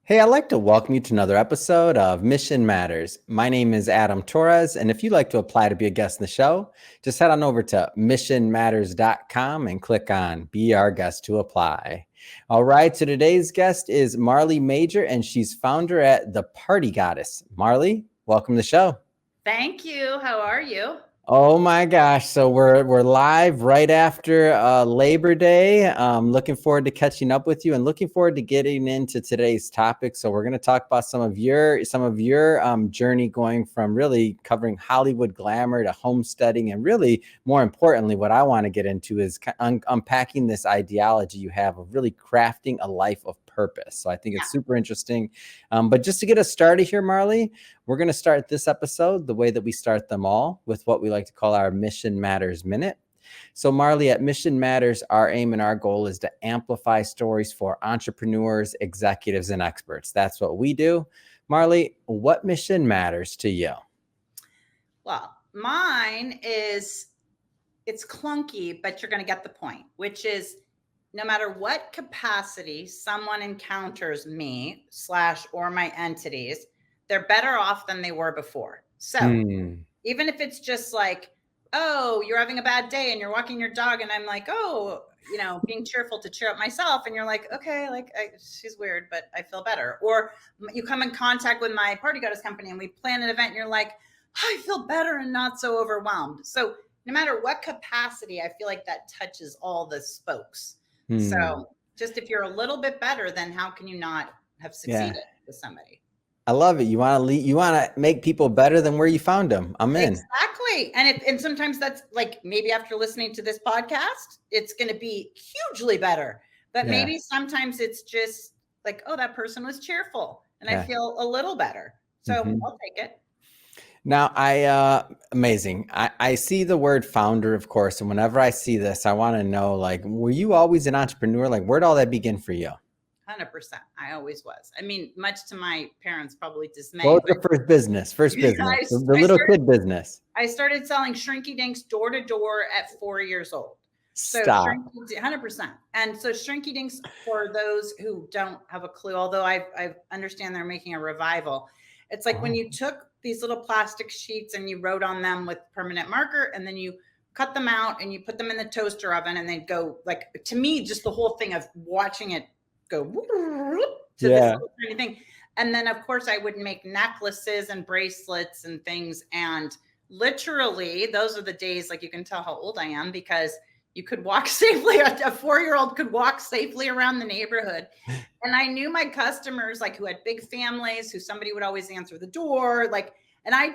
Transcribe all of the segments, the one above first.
Hey, I'd like to welcome you to another episode of Mission Matters. My name is Adam Torres, and if you'd like to apply to be a guest in the show, just head on over to missionmatters.com and click on Be Our Guest to apply. All right, so today's guest is Marley Majcher, and she's founder at ThePartyGoddess. Marley, welcome to the show. Thank you. How are you? Oh my gosh. So we're live right after Labor Day. Looking forward to catching up with you and looking forward to getting into today's topic. So we're going to talk about some of your journey going from really covering Hollywood glamour to homesteading, and really more importantly, what I want to get into is unpacking this ideology you have of really crafting a life of purpose. So I think it's super interesting. But just to get us started here, Marley, we're going to start this episode the way that we start them all, with what we like to call our Mission Matters Minute. So Marley, at Mission Matters, our aim and our goal is to amplify stories for entrepreneurs, executives, and experts. That's what we do. Marley, what mission matters to you? Well, mine is, it's clunky, but you're going to get the point, which is no matter what capacity someone encounters me / or my entities, they're better off than they were before. So even if it's just like, oh, you're having a bad day and you're walking your dog, and I'm like, oh, being cheerful to cheer up myself, and you're like, okay, she's weird, but I feel better. Or you come in contact with my Party Goddess company and we plan an event and you're like, I feel better and not so overwhelmed. So no matter what capacity, I feel like that touches all the spokes. So just if you're a little bit better, then how can you not have succeeded with somebody? I love it. You want to make people better than where you found them. I'm in. Exactly. And sometimes that's like, maybe after listening to this podcast, it's going to be hugely better. But maybe sometimes it's just like, oh, that person was cheerful and I feel a little better. So I'll take it. Now, amazing. I see the word founder, of course. And whenever I see this, I want to know, like, were you always an entrepreneur? Like, where'd all that begin for you? 100%. I always was. I mean, much to my parents' probably dismay. What was your first business? The little kid business. I started selling Shrinky Dinks door to door at 4 years old. So Stop. 100%. And so Shrinky Dinks, for those who don't have a clue, although I understand they're making a revival, it's like when you took these little plastic sheets and you wrote on them with permanent marker, and then you cut them out and you put them in the toaster oven, and they'd go, like, to me, just the whole thing of watching it go to this little tiny thing. And then of course I would make necklaces and bracelets and things. And literally those are the days, like, you can tell how old I am because you could walk safely. A 4-year-old could walk safely around the neighborhood. And I knew my customers, like, who had big families, who somebody would always answer the door. Like, and I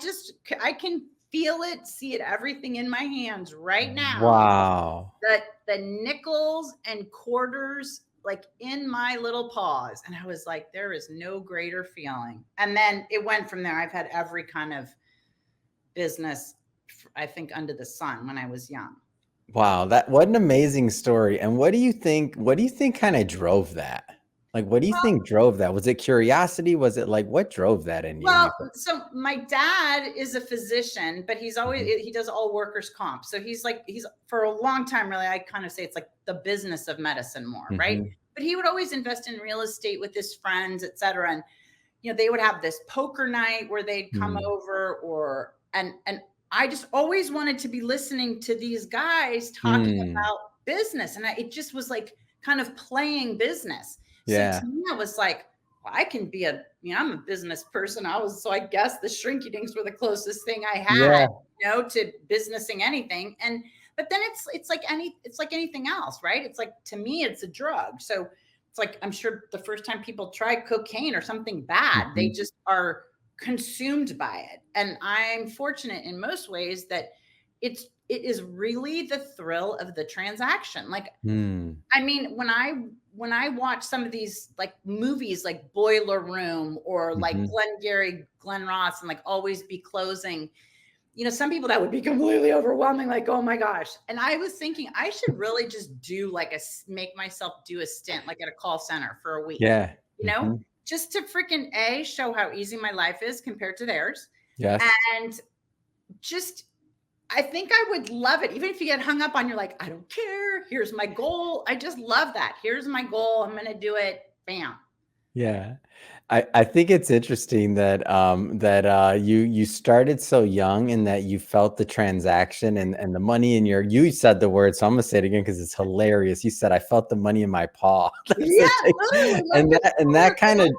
can feel it, see it, everything in my hands right now. Wow. The nickels and quarters, like, in my little paws. And I was like, there is no greater feeling. And then it went from there. I've had every kind of business, I think, under the sun when I was young. Wow. What an amazing story. And what do you think kind of drove that? Like, what do you think drove that? Was it curiosity? Was it like, what drove that in you? Well, so my dad is a physician, but he's always, he does all workers' comp. So he's for a long time, really, I kind of say it's like the business of medicine more, right? But he would always invest in real estate with his friends, et cetera. And, they would have this poker night where they'd come over, and I just always wanted to be listening to these guys talking about business. And it just was like kind of playing business. So to me, I was like, well, I can be I'm a business person. So I guess the Shrinky Dinks were the closest thing I had, to businessing anything. But then it's like anything else, right? It's like, to me, it's a drug. So it's like, I'm sure the first time people try cocaine or something bad, they just are consumed by it. And I'm fortunate in most ways that it is really the thrill of the transaction. Like, I mean, when I watch some of these, like, movies like Boiler Room or like Glengarry Glen Ross and like Always Be Closing, some people that would be completely overwhelming, like, oh my gosh. And I was thinking I should really just do make myself do a stint, like, at a call center for a week, just to freaking show how easy my life is compared to theirs. Yes. And just, I think I would love it. Even if you get hung up on, you're like, I don't care. Here's my goal. I just love that. Here's my goal. I'm going to do it. Bam. Yeah. I think it's interesting that you started so young and that you felt the transaction and the money in your, you said the word, so I'm gonna say it again because it's hilarious. You said, I felt the money in my paw. Yeah, Like, literally, like and this that kind of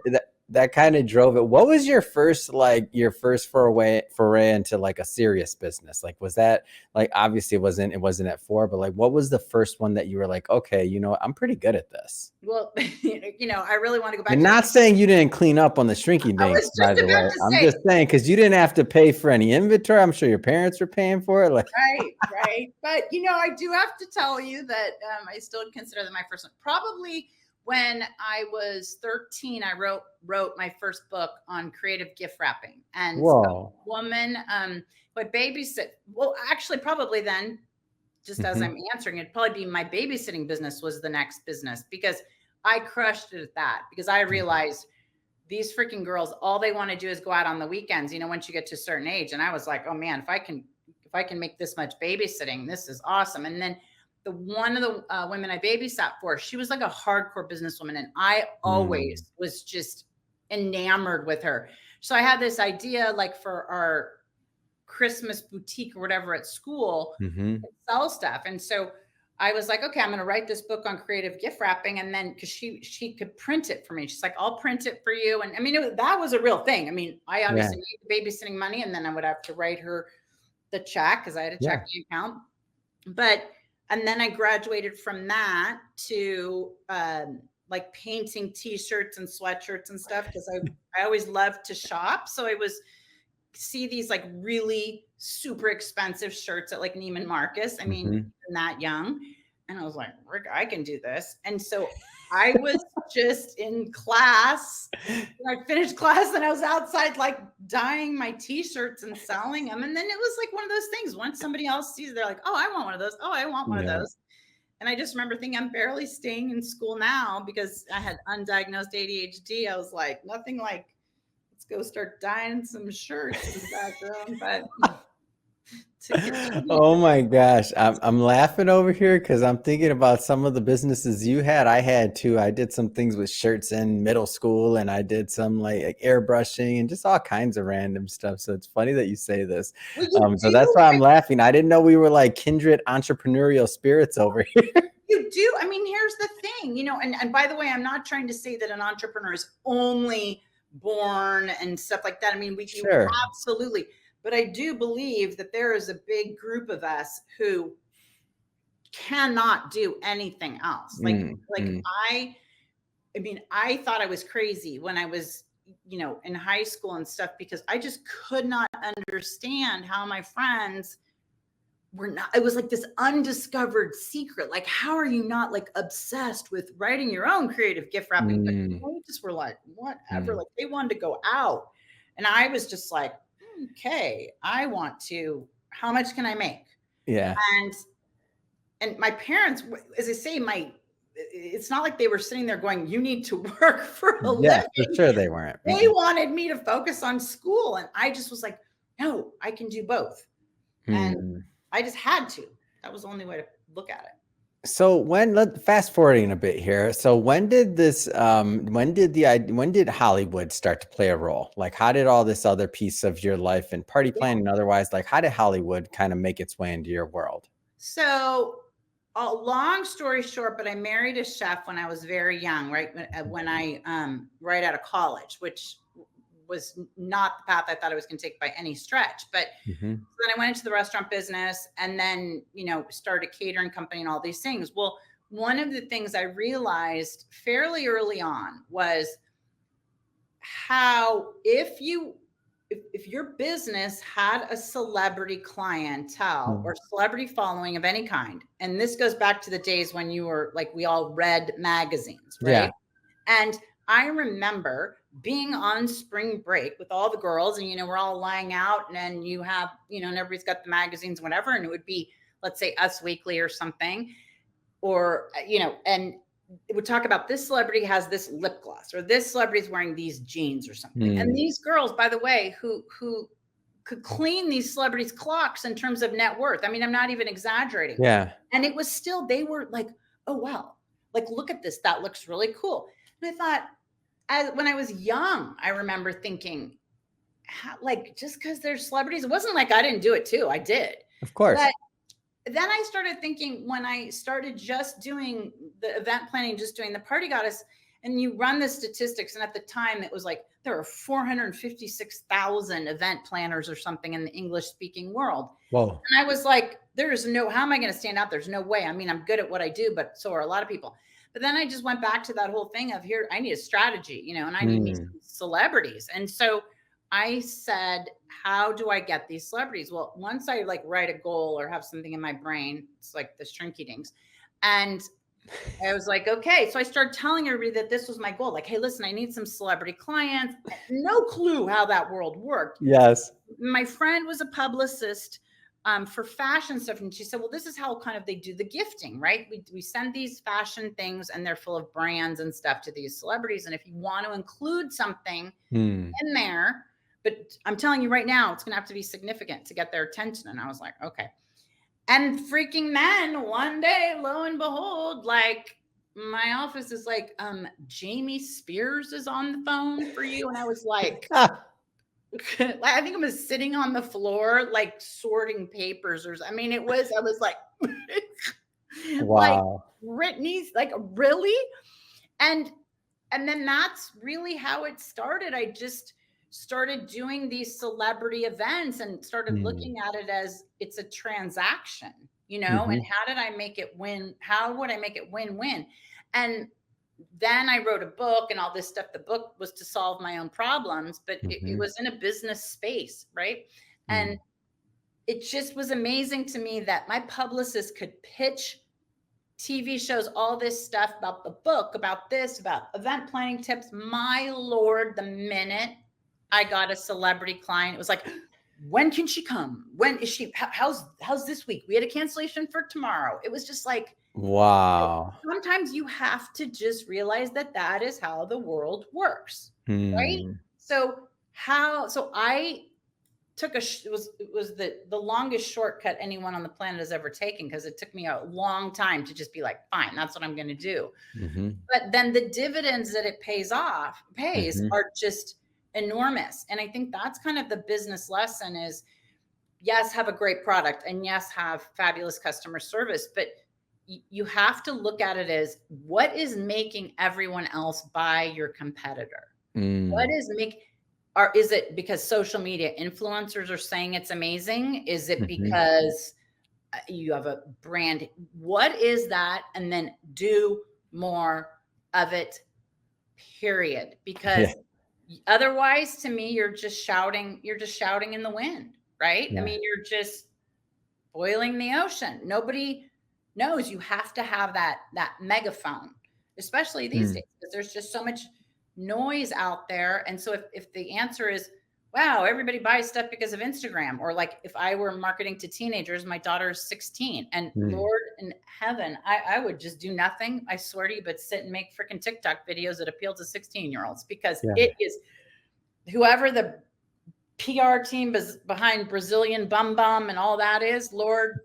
that kind of drove it. What was your first, like your first foray into like a serious business? Like, was that like, obviously it wasn't at 4, but like what was the first one that you were like, okay, you know what, I'm pretty good at this? well, I really want to go back And to not saying you didn't clean up on the shrinky I dinks, was by just the about way. to I'm say, just saying, because you didn't have to pay for any inventory. I'm sure your parents were paying for it. Like, right, right. But I do have to tell you that I still consider that my first one. Probably when I was 13, I wrote my first book on creative gift wrapping. And a whoa. woman who I babysit, well, actually, probably then, just as Hmm. I'm answering, it'd probably be my babysitting business was the next business, because I crushed it at that, because I realized these freaking girls, all they want to do is go out on the weekends, once you get to a certain age. And I was like, oh man, if I can make this much babysitting, this is awesome. And then one of the women I babysat for, she was like a hardcore businesswoman. And I Mm. always was just enamored with her. So I had this idea, like for our Christmas boutique or whatever at school, Hmm. sell stuff. And so I was like, okay, I'm going to write this book on creative gift wrapping. And then, because she could print it for me, she's like, I'll print it for you. And I mean, that was a real thing. I mean, I Yeah. obviously made the babysitting money, and then I would have to write her the check because I had a Yeah. checking account. And then I graduated from that to like painting t-shirts and sweatshirts and stuff, because I always loved to shop. So I was see these like really super expensive shirts at like Neiman Marcus. I mean, Hmm. I'm that young. And I was like, Rick, I can do this. And so I was just in class. I finished class and I was outside like dyeing my t-shirts and selling them. And then it was like one of those things. Once somebody else sees it, they're like, oh, I want one of those. Oh, I want one of Yeah. those. And I just remember thinking, I'm barely staying in school now because I had undiagnosed ADHD. I was like, nothing like, let's go start dyeing some shirts in the background. But to contribute Oh to my gosh. I'm laughing over here because I'm thinking about some of the businesses you had. I had too. I did some things with shirts in middle school, and I did some like airbrushing and just all kinds of random stuff. So it's funny that you say this. well, you So that's do. why I'm laughing. I didn't know we were like kindred entrepreneurial spirits over here. You do. I mean, here's the thing, and by the way, I'm not trying to say that an entrepreneur is only born and stuff like that. I mean, you Sure. absolutely, but I do believe that there is a big group of us who cannot do anything else. Like, Mm, like mm, I mean, I thought I was crazy when I was, in high school and stuff, because I just could not understand how my friends were not, it was like this undiscovered secret. Like, how are you not like obsessed with writing your own creative gift wrapping? But mm, they just were like, whatever. mm. Like, they wanted to go out. And I was just like, okay, how much can I make? Yeah. And my parents, as I say, it's not like they were sitting there going, you need to work for a Yeah, for living. sure they weren't. They Mm-mm. wanted me to focus on school. And I just was like, no, I can do both. And Mm. I just had to. That was the only way to look at it. So fast forwarding a bit here. So when did when did Hollywood start to play a role? Like, how did all this other piece of your life and party Yeah. planning and otherwise, like how did Hollywood kind of make its way into your world? So, a long story short, but I married a chef when I was very young, right? When I right out of college, which was not the path I thought I was going to take by any stretch. But Hmm. then I went into the restaurant business, and then, started a catering company and all these things. Well, one of the things I realized fairly early on was how if your business had a celebrity clientele or celebrity following of any kind, and this goes back to the days when you were like, we all read magazines, Yeah. right? And I remember being on spring break with all the girls, and we're all lying out, and then you have, and everybody's got the magazines, whatever, and it would be, let's say, Us Weekly or something, or and it would talk about this celebrity has this lip gloss, or this celebrity is wearing these jeans or something. And Mm. these girls, by the way, who could clean these celebrities' clocks in terms of net worth. I mean, I'm not even exaggerating. Yeah. And it was still, they were like, oh wow, like look at this, that looks really cool. And I thought, when I was young, I remember thinking, like, just because they're celebrities, it wasn't like I didn't do it too. I did. Of course. But then I started thinking, when I started just doing the event planning, just doing the Party Goddess, and you run the statistics, and at the time it was like there were 456,000 event planners or something in the English speaking world. Whoa. And I was like, there's no, how am I going to stand out? There's no way. I mean, I'm good at what I do, but so are a lot of people. But then I just went back to that whole thing of, here, I need a strategy, you know, and I need me some celebrities. And so I said, how do I get these celebrities? Well, once I like write a goal or have something in my brain, it's like the shrinky dinks. And I was like, okay. So I started telling everybody that this was my goal. Like, hey, listen, I need some celebrity clients. No clue how that world worked. Yes. My friend was a publicist for fashion stuff. And she said, well, this is how kind of they do the gifting, right? We send these fashion things and they're full of brands and stuff to these celebrities. And if you want to include something in there, but I'm telling you right now, it's going to have to be significant to get their attention. And I was like, okay. And freaking then one day, lo and behold, like my office is like, Jamie Spears is on the phone for you. And I was like, I think I was sitting on the floor, like sorting papers I was like, wow. Like Britney's like, really? And then that's really how it started. I just started doing these celebrity events and started looking at it as it's a transaction, you know, and how did I make it win? How would I make it win-win? And then I wrote a book and all this stuff. The book was to solve my own problems, but it was in a business space, right? And it just was amazing to me that my publicist could pitch TV shows, all this stuff about the book, about this, about event planning tips. My Lord, the minute I got a celebrity client, it was like, when can she come? When is she? How's this week? We had a cancellation for tomorrow. It was just like, wow. Sometimes you have to just realize that that is how the world works, right? So I took it was the longest shortcut anyone on the planet has ever taken, because it took me a long time to just be like, fine, that's what I'm going to do. But then the dividends that it pays are just enormous. And I think that's kind of the business lesson is, yes, have a great product, and yes, have fabulous customer service, but you have to look at it as, what is making everyone else buy your competitor? What is is it because social media influencers are saying it's amazing? Is it because you have a brand? What is that? And then do more of it, period. Because otherwise, to me, you're just shouting in the wind, right? I mean, you're just boiling the ocean. Nobody knows. You have to have that megaphone, especially these days, because there's just so much noise out there. And so if the answer is, wow, everybody buys stuff because of Instagram, or like if I were marketing to teenagers, my daughter's 16, and Lord in heaven, I would just do nothing, I swear to you, but sit and make freaking TikTok videos that appeal to 16-year-olds, because it is whoever the PR team is behind Brazilian Bum Bum and all that is, Lord,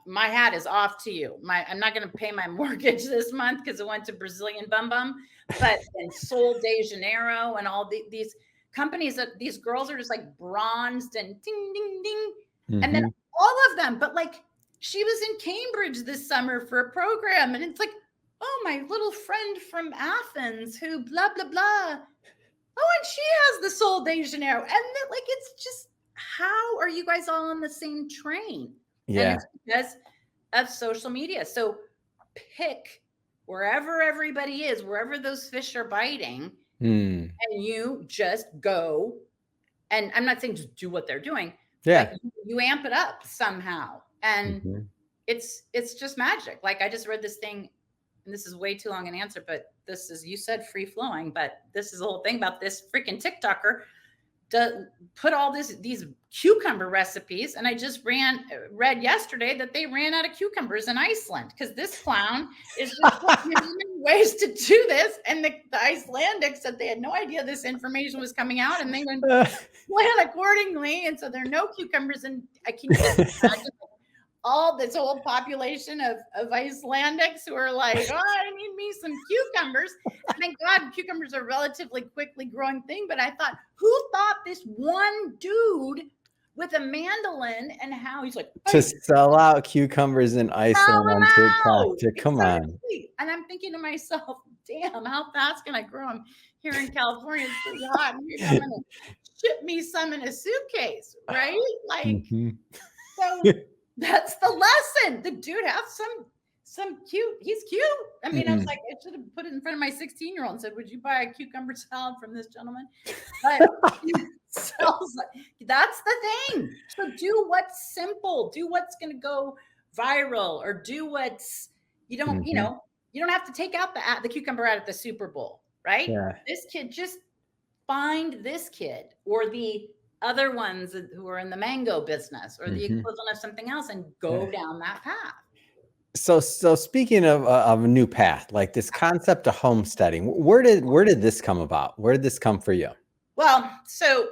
my hat is off to you. I'm not going to pay my mortgage this month because it went to Brazilian Bum Bum, but in Sol de Janeiro and all these companies that these girls are just like bronzed and ding, ding, ding. And then all of them, but like she was in Cambridge this summer for a program, and it's like, oh, my little friend from Athens who blah, blah, blah. Oh, and she has the Sol de Janeiro. And then, like, it's just, how are you guys all on the same train? Yeah. And it's because of social media. So pick wherever everybody is, wherever those fish are biting, and you just go. And I'm not saying just do what they're doing. But you amp it up somehow. And it's just magic. Like, I just read this thing, and this is way too long an answer, but this is, you said free flowing, but this is the whole thing about this freaking TikToker to put all these cucumber recipes. And I just read yesterday that they ran out of cucumbers in Iceland, because this clown is just finding ways to do this. And the Icelandics said they had no idea this information was coming out, and they went plan accordingly. And so there are no cucumbers. And I can just imagine all this whole population of Icelandics who are like, oh, I need me some cucumbers. And thank God cucumbers are a relatively quickly growing thing. But I thought, who thought this one dude with a mandolin and how he's like, to sell out cucumbers in Iceland on TikTok. Come on. And I'm thinking to myself, damn, how fast can I grow them here in California? It's pretty hot. And you're going to ship me some in a suitcase, right? Like, so that's the lesson. The dude has some cute. He's cute. I mean, I was like, I should have put it in front of my 16-year-old and said, "Would you buy a cucumber salad from this gentleman?" But that's the thing. So do what's simple. Do what's going to go viral, or do what's you don't. You know, you don't have to take out the cucumber out at the Super Bowl, right? Yeah. This kid, just find this kid or the other ones who are in the mango business or the equivalent of something else and go down that path. So speaking of a new path, like this concept of homesteading, where did this come about? Where did this come for you? Well, so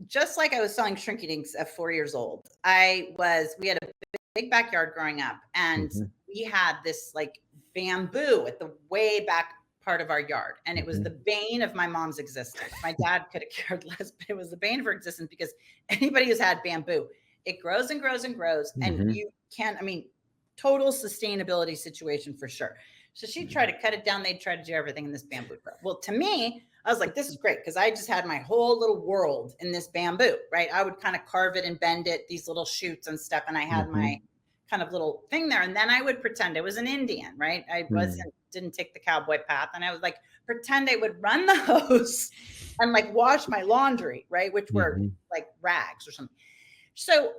just like I was selling shrinky dinks at 4 years old, we had a big backyard growing up, and we had this like bamboo at the way back part of our yard, and it was the bane of my mom's existence. My dad could have cared less, but it was the bane of her existence because anybody who's had bamboo, it grows and grows and grows, and you can't. I mean, total sustainability situation for sure. So she'd try to cut it down. They'd try to do everything in this bamboo. Well, to me, I was like, this is great because I just had my whole little world in this bamboo, right? I would kind of carve it and bend it, these little shoots and stuff, and I had my kind of little thing there. And then I would pretend I was an Indian, right? I didn't take the cowboy path. And I would like pretend I would run the hose and like wash my laundry, right? Which were like rags or something. So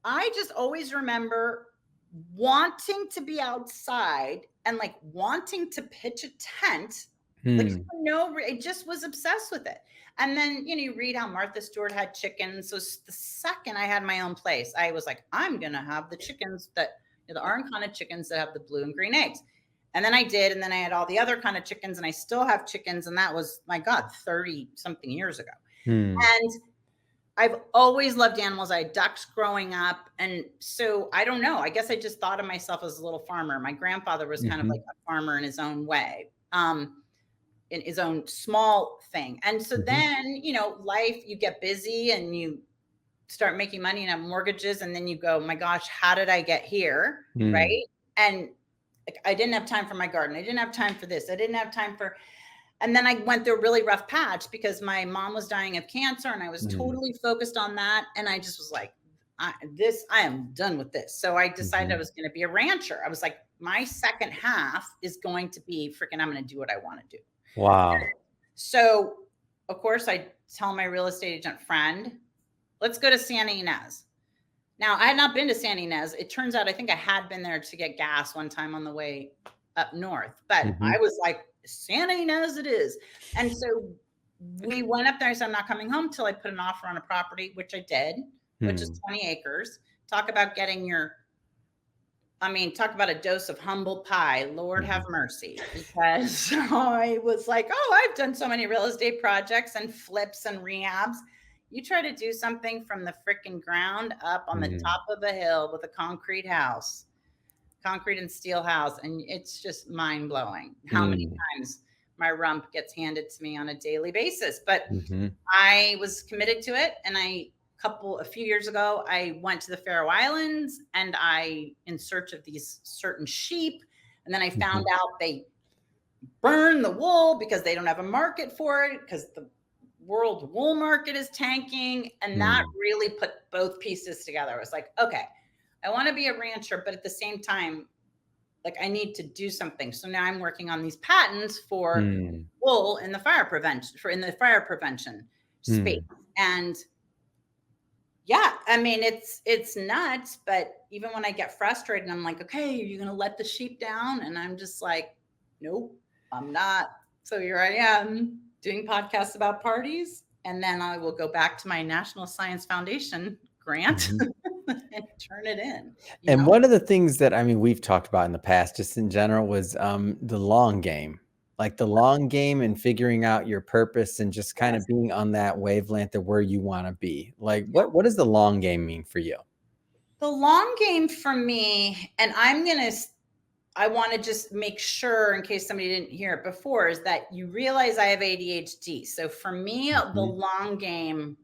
I just always remember wanting to be outside and like wanting to pitch a tent. Like, I just was obsessed with it. And then, you read how Martha Stewart had chickens. So the second I had my own place, I was like, I'm going to have the chickens the orange kind of chickens that have the blue and green eggs. And then I did. And then I had all the other kind of chickens, and I still have chickens. And that was, my God, 30 something years ago. And I've always loved animals. I had ducks growing up. And so I don't know. I guess I just thought of myself as a little farmer. My grandfather was kind of like a farmer in his own way. In his own small thing. And so then, life, you get busy and you start making money and have mortgages. And then you go, my gosh, how did I get here? Right. And I didn't have time for my garden. I didn't have time for this. I didn't have time for, and then I went through a really rough patch because my mom was dying of cancer and I was totally focused on that. And I just was like, I am done with this. So I decided I was going to be a rancher. I was like, my second half is going to be freaking, I'm going to do what I want to do. Wow. So, of course, I tell my real estate agent friend, let's go to Santa Ynez. Now, I had not been to Santa Ynez. It turns out I think I had been there to get gas one time on the way up north. But I was like, Santa Ynez it is. And so we went up there. I said, I'm not coming home till I put an offer on a property, which I did, which is 20 acres. Talk about talk about a dose of humble pie. Lord have mercy. Because I was like, I've done so many real estate projects and flips and rehabs. You try to do something from the freaking ground up on the top of a hill with a concrete and steel house. And it's just mind blowing how many times my rump gets handed to me on a daily basis. But I was committed to it. And a few years ago, I went to the Faroe Islands and in search of these certain sheep. And then I found out they burn the wool because they don't have a market for it because the world wool market is tanking. And that really put both pieces together. I was like, okay, I want to be a rancher, but at the same time, like I need to do something. So now I'm working on these patents for wool in the fire prevention space. And yeah, I mean, it's nuts, but even when I get frustrated, I'm like, okay, are you going to let the sheep down? And I'm just like, nope, I'm not. So here I am doing podcasts about parties. And then I will go back to my National Science Foundation grant and turn it in. And one of the things that, we've talked about in the past, just in general, was the long game. Like the long game and figuring out your purpose and just kind of being on that wavelength of where you want to be. Like what does the long game mean for you? The long game for me, and I want to just make sure in case somebody didn't hear it before, is that you realize I have ADHD. So for me, the long game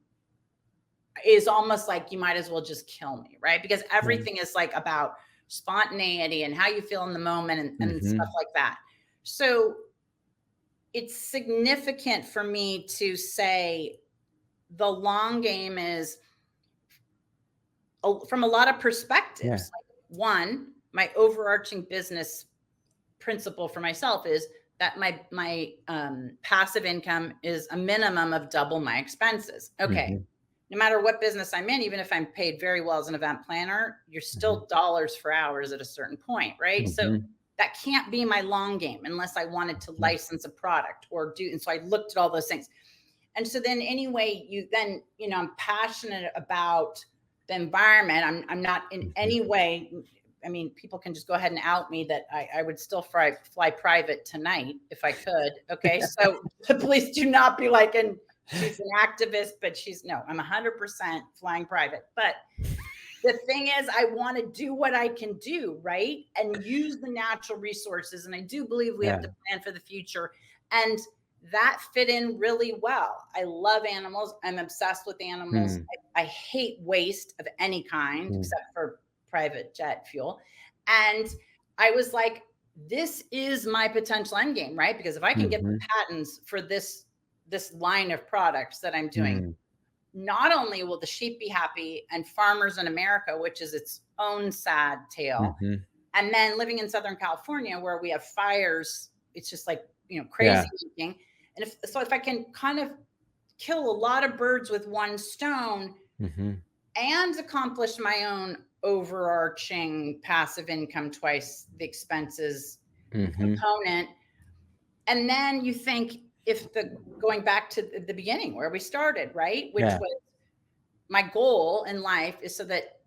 is almost like you might as well just kill me, right? Because everything is like about spontaneity and how you feel in the moment and stuff like that. So it's significant for me to say the long game is from a lot of perspectives. Like, one, my overarching business principle for myself is that my passive income is a minimum of double my expenses. Okay. No matter what business I'm in, even if I'm paid very well as an event planner, you're still dollars for hours at a certain point, right? So that can't be my long game unless I wanted to license a product or do. And so I looked at all those things. And so then anyway, I'm passionate about the environment. I'm not in any way, I mean, people can just go ahead and out me that I would still fly private tonight if I could. Okay. So please do not be like, and she's an activist, but no, I'm 100% flying private. But the thing is, I want to do what I can do, right? And use the natural resources. And I do believe we have to plan for the future. And that fit in really well. I love animals. I'm obsessed with animals. I hate waste of any kind except for private jet fuel. And I was like, this is my potential end game, right? Because if I can get the patents for this line of products that I'm doing, not only will the sheep be happy and farmers in America, which is its own sad tale. And then living in Southern California where we have fires, it's just like, crazy making. And if I can kind of kill a lot of birds with one stone and accomplish my own overarching passive income, twice the expenses component. And then you think, going back to the beginning where we started, right? Which was my goal in life is so that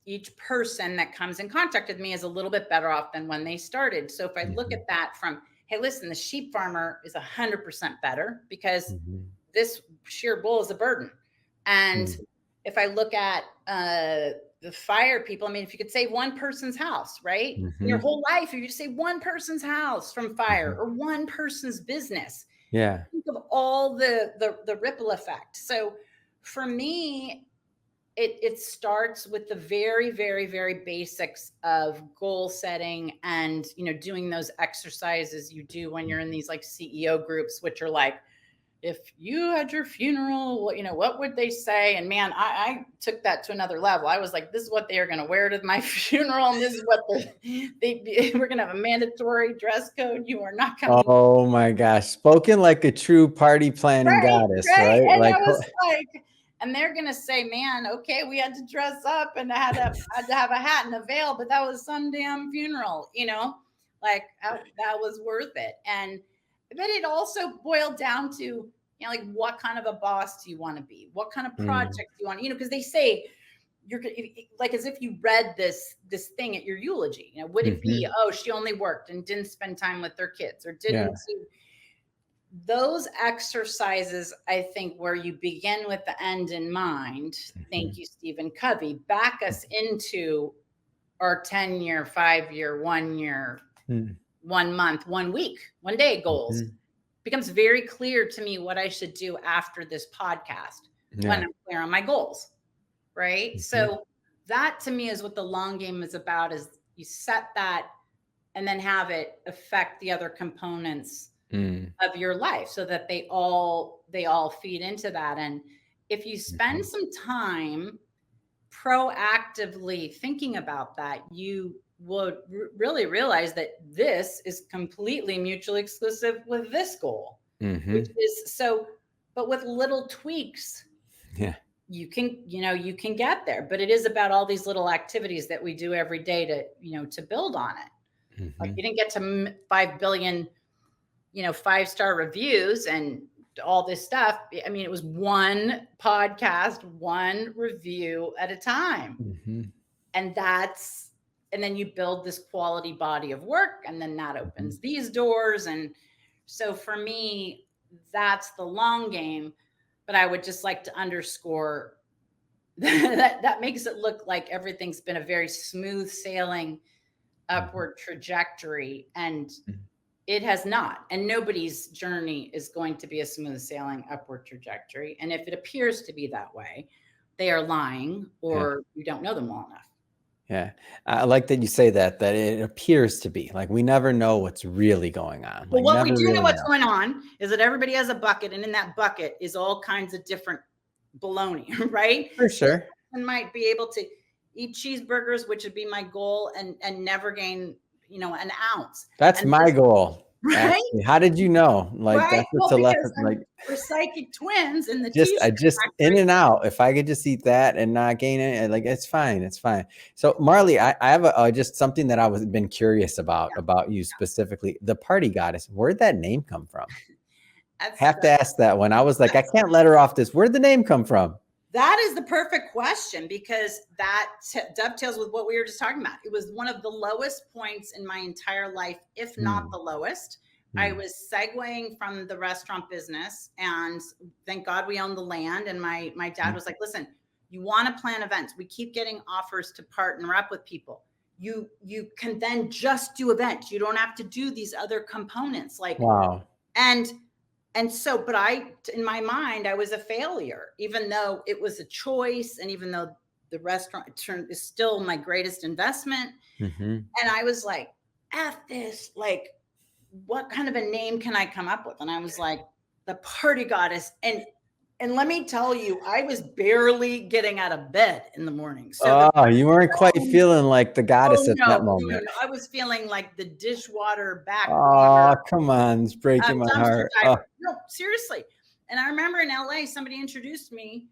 each person that comes in contact with me is a little bit better off than when they started. So if I look at that from, hey, listen, the sheep farmer is 100% better because this sheer bull is a burden. And if I look at the fire people, I mean, if you could save one person's house, right? Your whole life, if you just save one person's house from fire or one person's business, think of all the ripple effect. So for me, it starts with the very, very, very basics of goal setting and, doing those exercises you do when you're in these like CEO groups, which are like, if you had your funeral, what would they say? And man, I took that to another level. I was like, this is what they are going to wear to my funeral. And this is what we're going to have a mandatory dress code. You are not coming. Oh my gosh. Spoken like a true party planning goddess, right? And I was like, and they're going to say, man, okay, we had to dress up and I had to have a hat and a veil, but that was some damn funeral, like that was worth it. But it also boiled down to, like, what kind of a boss do you want to be? What kind of project do you want, because they say you're like, as if you read this thing at your eulogy, would it be, oh, she only worked and didn't spend time with their kids or didn't do those exercises, I think, where you begin with the end in mind. Thank you, Stephen Covey, back us into our 10-year, 5-year, 1 year, 1 month, 1 week, 1 day goals. Becomes very clear to me what I should do after this podcast when I'm clear on my goals, right? So that to me is what the long game is about, is you set that and then have it affect the other components of your life so that they all feed into that. And if you spend some time proactively thinking about that, you would really realize that this is completely mutually exclusive with this goal, which is so, but with little tweaks, you can get there. But it is about all these little activities that we do every day to build on it. Like, you didn't get to 5 billion, 5-star reviews and all this stuff. I mean, it was one podcast, one review at a time. And then you build this quality body of work, and then that opens these doors. And so for me, that's the long game. But I would just like to underscore that makes it look like everything's been a very smooth sailing upward trajectory, and it has not. And nobody's journey is going to be a smooth sailing upward trajectory. And if it appears to be that way, they are lying, or you don't know them well enough. Yeah. I like that you say that it appears to be. Like, we never know what's really going on. Well, Like, what we never do really know what's going on is that everybody has a bucket, and in that bucket is all kinds of different baloney, right? For sure. And might be able to eat cheeseburgers, which would be my goal, and never gain, an ounce. That's my goal. Right? Actually. How did you know? Like, Right? that's Well, a because lesson. Like, we're psychic twins in the I just factory. in and out. If I could just eat that and not gain it, like, it's fine. It's fine. So, Marley, I have just something that been curious about you specifically. The Party Goddess. Where'd that name come from? Have to ask that one. I was like, I can't let her off this. Where'd the name come from? That is the perfect question, because that dovetails with what we were just talking about. It was one of the lowest points in my entire life, if not the lowest. I was segueing from the restaurant business, and thank God we owned the land. And my dad was like, listen, you want to plan events. We keep getting offers to partner up with people. You can then just do events. You don't have to do these other components. Like, wow. And so, but in my mind, I was a failure, even though it was a choice. And even though the restaurant is still my greatest investment. And I was like, F this, like, what kind of a name can I come up with? And I was like, the Party Goddess. And let me tell you, I was barely getting out of bed in the morning. So you weren't quite feeling like the goddess at that moment. No, I was feeling like the dishwater back. Oh, come on. It's breaking my heart. No, seriously. And I remember in LA, somebody introduced me.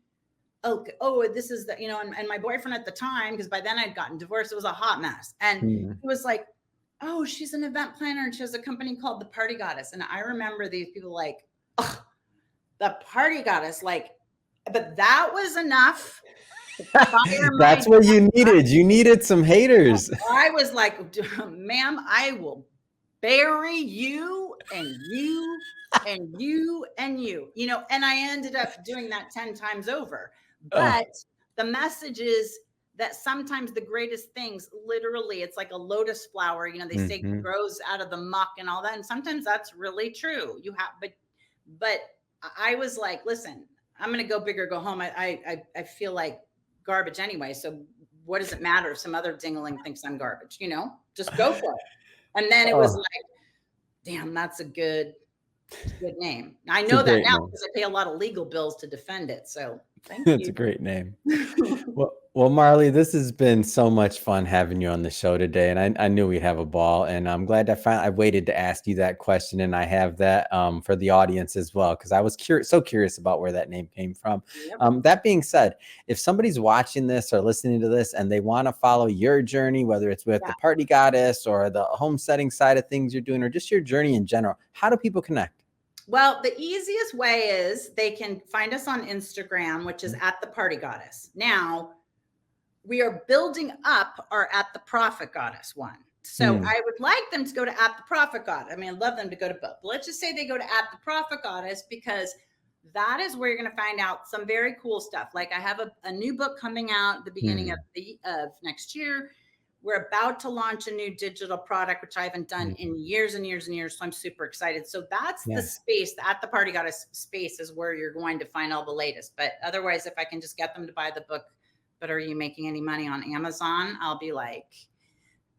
Oh, this is the, and my boyfriend at the time, because by then I'd gotten divorced. It was a hot mess. And he was like, oh, she's an event planner and she has a company called The Party Goddess. And I remember these people like, oh, The Party Goddess, like, but that was enough. That's what you needed. You needed some haters. I was like, ma'am, I will bury you and you and you and you, and I ended up doing that 10 times over. But the message is that sometimes the greatest things, literally, it's like a lotus flower, they say grows out of the muck and all that. And sometimes that's really true. But I was like, listen, I'm going to go big or go home. I feel like garbage anyway. So what does it matter if some other dingling thinks I'm garbage, just go for it. And then it was like, damn, that's a good name. I know that now because I pay a lot of legal bills to defend it. So thank you. It's a great name. Well, Marley, this has been so much fun having you on the show today, and I knew we'd have a ball. And I'm glad I waited to ask you that question, and I have that for the audience as well, because I was so curious about where that name came from. Yep. That being said, if somebody's watching this or listening to this and they want to follow your journey, whether it's with the Party Goddess or the homesteading side of things you're doing, or just your journey in general, how do people connect? Well, the easiest way is they can find us on Instagram, which is at @ThePartyGoddess. Now, we are building up our @TheProfitGoddess one. So I would like them to go to @TheProfitGoddess. I mean, I'd love them to go to both. But let's just say they go to @TheProfitGoddess, because that is where you're going to find out some very cool stuff. Like, I have a new book coming out at the beginning of next year. We're about to launch a new digital product, which I haven't done in years and years and years. So I'm super excited. So that's the space, the @ThePartyGoddess space is where you're going to find all the latest. But otherwise, if I can just get them to buy the book, but are you making any money on Amazon? I'll be like,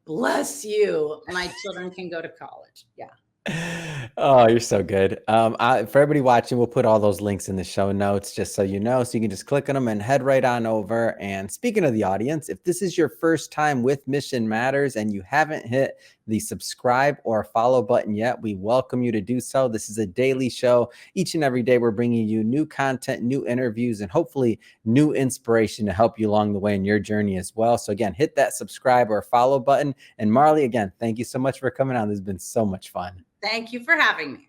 bless you. My children can go to college. Yeah. Oh, you're so good. For everybody watching, we'll put all those links in the show notes, just so you know, so you can just click on them and head right on over. And speaking of the audience, if this is your first time with Mission Matters and you haven't hit the subscribe or follow button yet, we welcome you to do so. This is a daily show. Each and every day, we're bringing you new content, new interviews, and hopefully new inspiration to help you along the way in your journey as well. So again, hit that subscribe or follow button. And Marley, again, thank you so much for coming on. This has been so much fun. Thank you for having me.